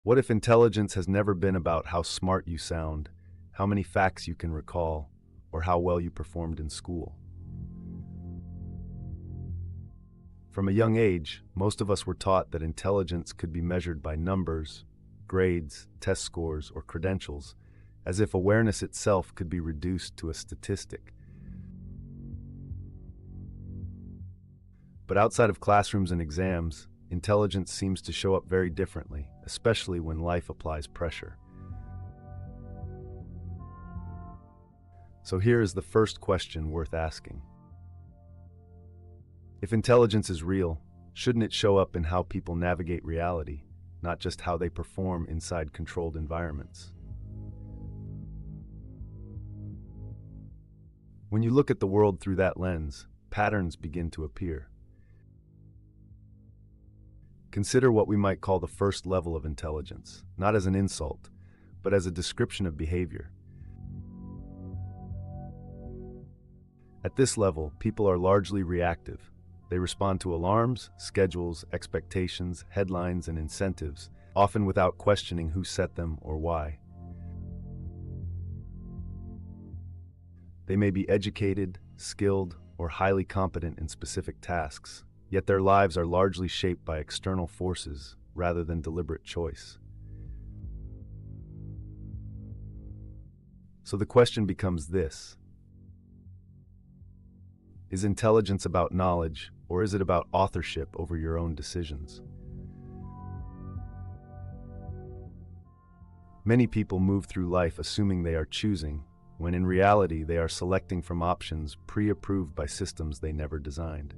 What if intelligence has never been about how smart you sound, how many facts you can recall, or how well you performed in school? From a young age, most of us were taught that intelligence could be measured by numbers, grades, test scores, or credentials, as if awareness itself could be reduced to a statistic. But outside of classrooms and exams, intelligence seems to show up very differently, especially when life applies pressure. So here is the first question worth asking. If intelligence is real, shouldn't it show up in how people navigate reality, not just how they perform inside controlled environments? When you look at the world through that lens, patterns begin to appear. Consider what we might call the first level of intelligence, not as an insult, but as a description of behavior. At this level, people are largely reactive. They respond to alarms, schedules, expectations, headlines, and incentives, often without questioning who set them or why. They may be educated, skilled, or highly competent in specific tasks, yet their lives are largely shaped by external forces rather than deliberate choice. So the question becomes this: is intelligence about knowledge, or is it about authorship over your own decisions? Many people move through life assuming they are choosing, when in reality they are selecting from options pre-approved by systems they never designed.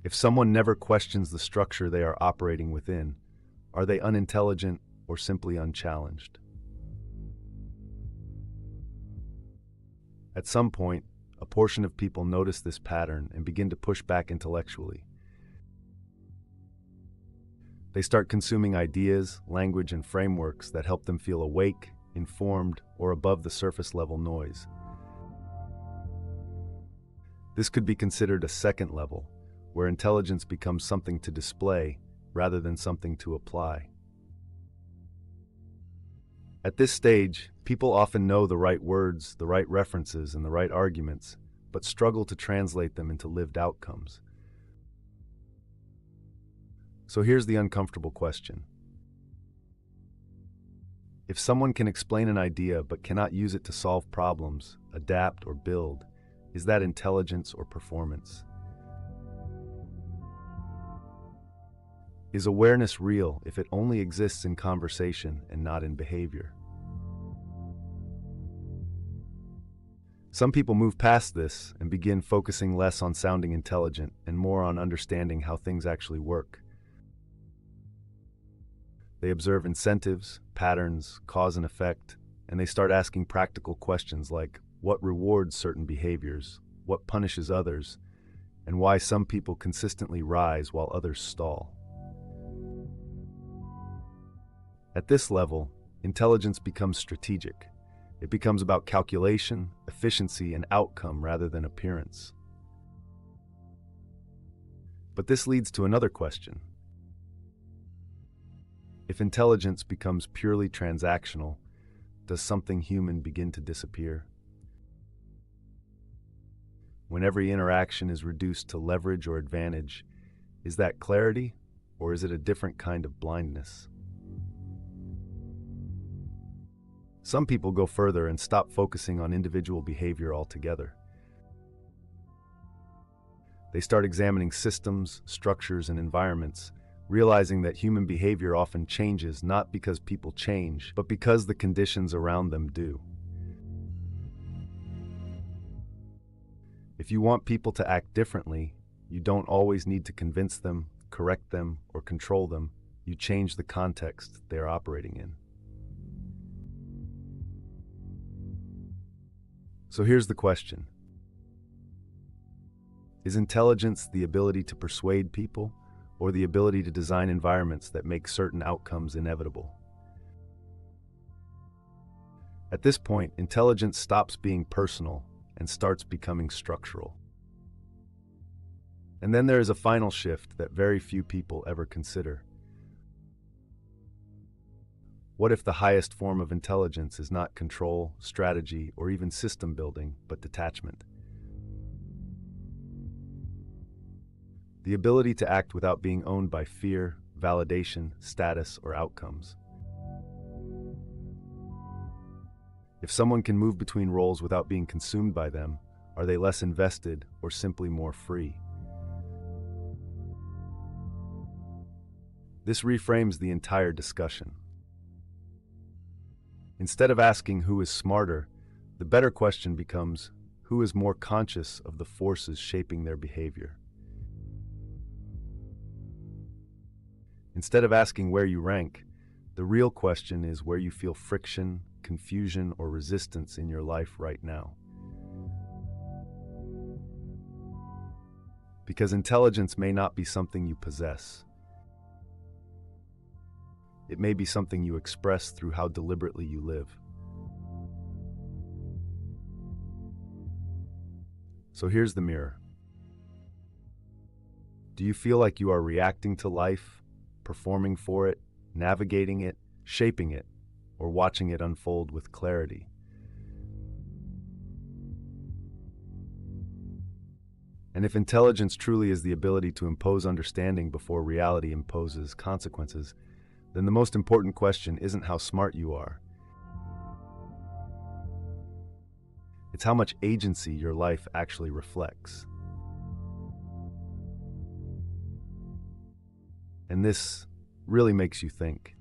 If someone never questions the structure they are operating within, are they unintelligent or simply unchallenged? At some point, a portion of people notice this pattern and begin to push back intellectually. They start consuming ideas, language, and frameworks that help them feel awake, informed, or above the surface level noise. This could be considered a second level, where intelligence becomes something to display rather than something to apply. At this stage, people often know the right words, the right references, and the right arguments, but struggle to translate them into lived outcomes. So here's the uncomfortable question. If someone can explain an idea but cannot use it to solve problems, adapt, or build, is that intelligence or performance? Is awareness real if it only exists in conversation and not in behavior? Some people move past this and begin focusing less on sounding intelligent and more on understanding how things actually work. They observe incentives, patterns, cause and effect, and they start asking practical questions like what rewards certain behaviors, what punishes others, and why some people consistently rise while others stall. At this level, intelligence becomes strategic. It becomes about calculation, efficiency, and outcome rather than appearance. But this leads to another question. If intelligence becomes purely transactional, does something human begin to disappear? When every interaction is reduced to leverage or advantage, is that clarity, or is it a different kind of blindness? Some people go further and stop focusing on individual behavior altogether. They start examining systems, structures, and environments, realizing that human behavior often changes not because people change, but because the conditions around them do. If you want people to act differently, you don't always need to convince them, correct them, or control them. You change the context they are operating in. So here's the question. Is intelligence the ability to persuade people, or the ability to design environments that make certain outcomes inevitable? At this point, intelligence stops being personal and starts becoming structural. And then there is a final shift that very few people ever consider. What if the highest form of intelligence is not control, strategy, or even system building, but detachment? The ability to act without being owned by fear, validation, status, or outcomes. If someone can move between roles without being consumed by them, are they less invested or simply more free? This reframes the entire discussion. Instead of asking who is smarter, the better question becomes who is more conscious of the forces shaping their behavior. Instead of asking where you rank, the real question is where you feel friction, confusion, or resistance in your life right now. Because intelligence may not be something you possess. It may be something you express through how deliberately you live. So here's the mirror. Do you feel like you are reacting to life, performing for it, navigating it, shaping it, or watching it unfold with clarity? And if intelligence truly is the ability to impose understanding before reality imposes consequences, then the most important question isn't how smart you are. It's how much agency your life actually reflects. And this really makes you think.